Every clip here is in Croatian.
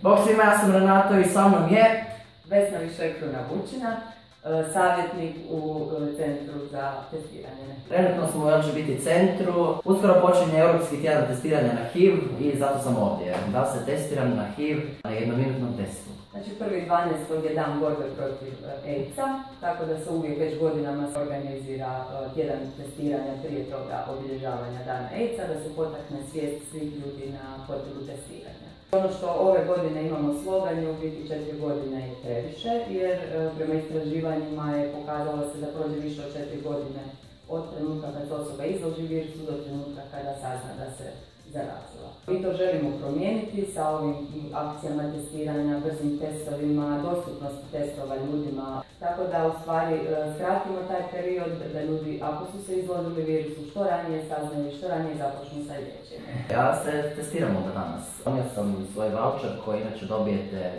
Bog svima, ja sam Renato i sa mnom je Vesna Višekruna-Vučina, savjetnik u Centru za testiranje. Trenutno smo u LGBT centru, uskoro počinje Europski tjedan testiranja na HIV i zato sam ovdje. Da se testiram na HIV na jednominutnom testu. Znači 1.12. je dan borbe protiv AIDS-a, tako da se uvijek već godinama organizira tjedan testiranja prije toga obilježavanja dana AIDS-a, da se potakne svijest svih ljudi na potrebu testiranja. Ono što ove godine imamo slogan je u biti 4 godine je previše, jer prema istraživanjima je pokazalo se da prođe više od 4 godine od trenutka kad se osoba izloži virusu do trenutka kada sazna da se zarazila. Mi to želimo promijeniti sa ovim akcijama testiranja, brzim testovima, dostupnosti testova ljudima. Tako da u stvari skratimo taj period da ljudi, ako su se izložili virusu, što ranije saznaju, što ranije započnu sa liječenjem. Ja se testiram onda danas. Donio sam svoj voucher koji inače dobijete.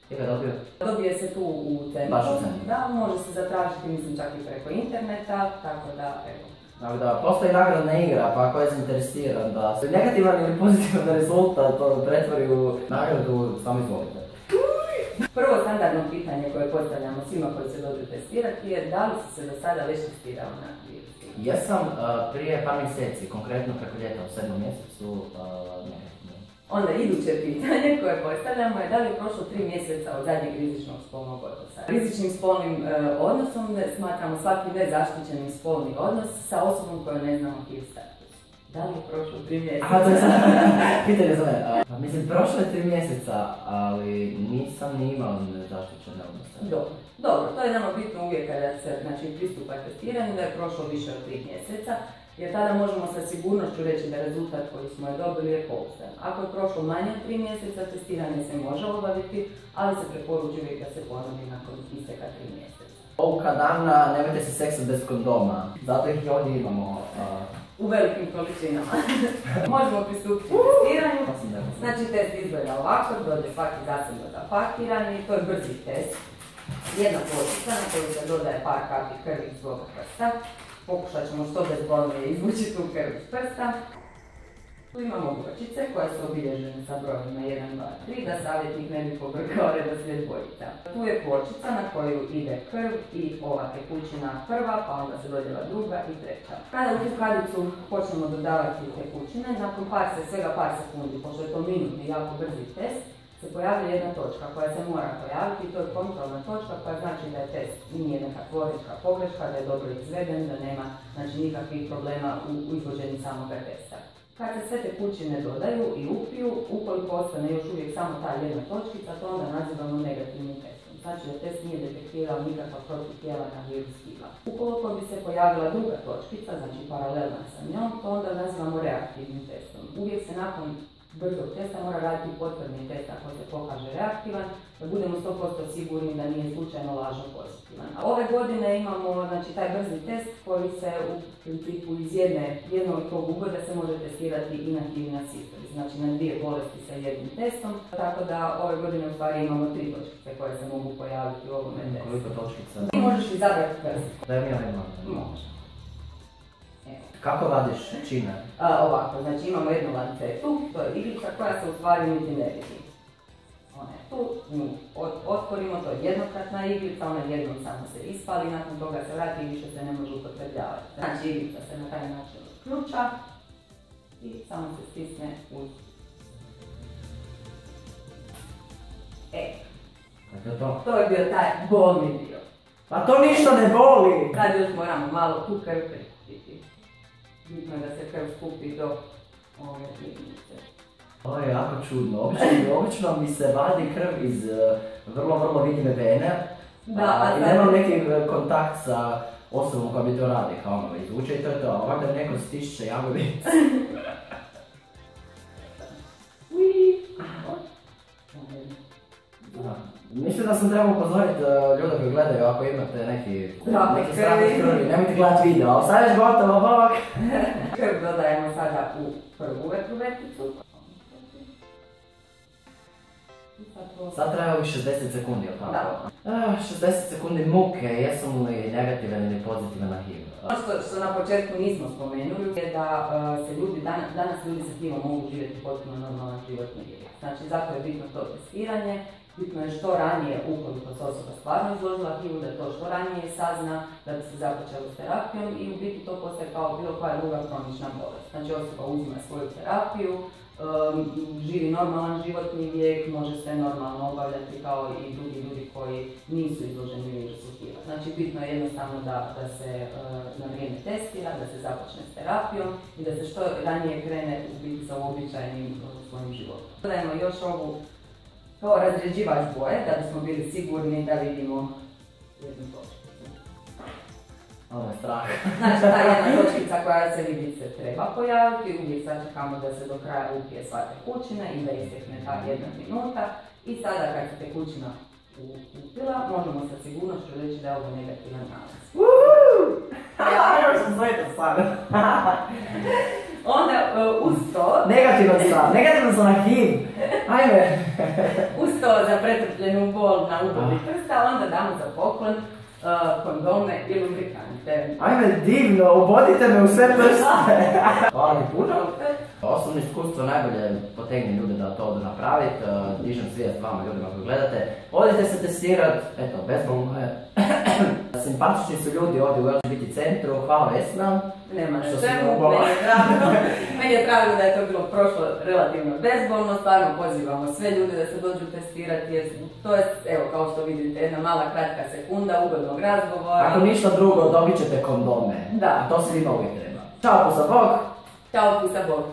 Gdje ga dobio? Dobije se tu u centru. Baš u centru. Da, može se zatražiti, mislim, čak i preko interneta, tako da, evo. Tako da, postoji nagradna igra, pa ako je zainteresiran da se negativan ili pozitivan rezultat pretvori u nagradu, samo izvolite. Prvo standardno pitanje koje postavljamo svima koji se dođu testirati je da li si se do sada već testirao na virus? Jesam prije par mjeseci, konkretno preko ljeta u 7. mjesecu, Onda iduće pitanje koje postavljamo je da li je prošlo 3 mjeseca od zadnjeg rizičnog spolnog odnosa. Rizičnim spolnim odnosom smatramo svaki nezaštićeni spolni odnos sa osobom koju ne znamo HIV status. Da li je prošlo 3 mjeseca? Aha, to je pitanje za mene. Mislim, prošlo je 3 mjeseca, ali nisam ni imao nezaštićene odnose. Dobro, to je nama bitno uvijek kada se pristupa testiranju, da je prošlo više od 3 mjeseca. Jer tada možemo sa sigurnošću reći da rezultat koji smo je dobili je pouzdan. Ako je prošlo manje od 3 mjeseca, testiranje se može obaviti, ali se preporučuje da se ponovi nakon isteka 3 mjeseca. Pouka dana, nemojte se seksati bez kondoma, zato ih i ovdje imamo. U velikim količinama. Možemo pristupiti testiranju. Znači test izgleda ovako, dođe svaki zasebno zapakiran i to je brzi test. Jedna pločica na koju se dodaje par kapi krvi iz svoga prsta. Pokušat ćemo što bezbolnije izvući tu krv iz prsta. Tu imamo bočice koje su obilježene sa brojima 1, 2, 3 da savjetnik ne bi pobrkao redoslijed bojica. Tu je pločica na koju ide krv i ova tekućina prva, pa onda se dodjela druga i treća. Kada u tu kadicu počnemo dodavati tekućine, nakon svega par sekundi, pošto je to minutni jako brzi test, se pojavlja jedna točka koja se mora pojaviti, to je kontrolna točka koja znači da je test nije neka tvorička pogreška, da je dobro izveden, da nema nikakvih problema u izvođenju samoga testa. Kad se sve tekućine dodaju i upiju, ukoliko ostane još uvijek samo ta jedna točkica, to onda nazivamo negativnim testom. Znači da test nije detektirao nikakva protutijela na virus HIV-a. Ukoliko bi se pojavila druga točkica, znači paralelna sa njom, to onda nazivamo reaktivnim testom. Uvijek se nakon brzog testa mora raditi potvrdni test ako se pokaže reaktivan, da budemo 100% sigurni da nije slučajno lažno pozitivan. A ove godine imamo taj brzi test koji se u principu iz jednog tog ugoda se može testirati i na HIV i na sifilis, znači na 2 bolesti sa jednim testom, tako da ove godine u stvari imamo 3 točkice koje se mogu pojaviti u ovome testu. Koliko točkica? Ti možeš izabrati prst. Da mi ovaj imam. Može. Kako radiš čine? Ovako, znači imamo jednu lancetu, to je iglica koja se u stvari niti ne vidi. Ona je tu, nju otvorimo, to je jednokratna iglica, ona jednom samo se ispali, nakon toga se vrati i više se ne može upotrebljavati. Znači iglica se na taj način ključa i samo se stisne uz. To je bio taj bolni dio. Pa to ništa ne boli! Sad još moramo malo tu krv prikupiti. Bitno je da se krv skupi do ove iglice. Ovo je jako čudno. Obično mi se vadi krv iz vrlo vidljive vene. I nemam neki kontakt sa osobom koja bi to radi, kao ono izvuče i to je to. Ovako da neko stišće jagodice. Mislim da sam trebao upozoriti ljude koji gledaju ako imate neki strah od krvi, nemojte gledati video, ali sad je gotovo, bok! Krv dodajemo sada u prvu vetruveticu. Sad traje ovih 60 sekundi, ili tako? Da. 60 sekundi muke, jesu li negativan ili pozitivan na HIV? Ono što na početku nismo spomenuli je da se ljudi, danas ljudi sa HIV-om mogu živjeti potpuno normalan životni vijek. Znači, zato je bitno to testiranje, bitno je što ranije, ukoliko se osoba stvarno izložila HIV-u, da to što ranije sazna, da bi se započelo s terapijom i u biti to postaje kao bilo koja druga kronična bolest. Znači, osoba uzima svoju terapiju, živi normalan životni vijek, može sve normalno obavljati kao i drugi ljudi koji nisu izloženi virusu HIV-a. Znači, bitno je jednostavno da se na vrijeme testira, da se započne s terapijom i da se što ranije krene u biti sa uobičajenim svojim životom. Dodajemo još ovu kao razređivač boje, da bismo bili sigurni da vidimo jednu točku. Ovo je strah. Znači, ta jedna točkica koja se vidi se treba pojaviti, uvijek sačekamo da se do kraja upije sva tekućina i da istekne ta 1 minuta. I sada kad se tekućina upila, možemo sa sigurnošću reći da je ovo negativan nalaz. Ja sam sveta sad. Onda uz to... Negativan sam na HIV. Ajme. Uz to za pretrpljenu bol na ubobi prsta, onda damo za poklon kondome i lubrikante. Ajme, divno, ubodite me u sve prste. Hvala ti puno. Osobno iskustvo najbolje potegne ljude da to odu napraviti. Dižem svijest vama ljudima koji gledate. Odite se testirat, eto, bezbolno je. Simpatični su ljudi ovdje u LGBT centru, hvala Vesna. Nema na čemu, meni je drago da je to bilo prošlo relativno bezbolno, stvarno pozivamo sve ljude da se dođu testirati, jer to je, evo, kao što vidite, jedna mala kratka sekunda ugodnog razgovora. Ako ništa drugo, dobit ćete kondome. Da. To svima uvijek treba. Ćao, pusa Bog! Ćao, pusa Bog!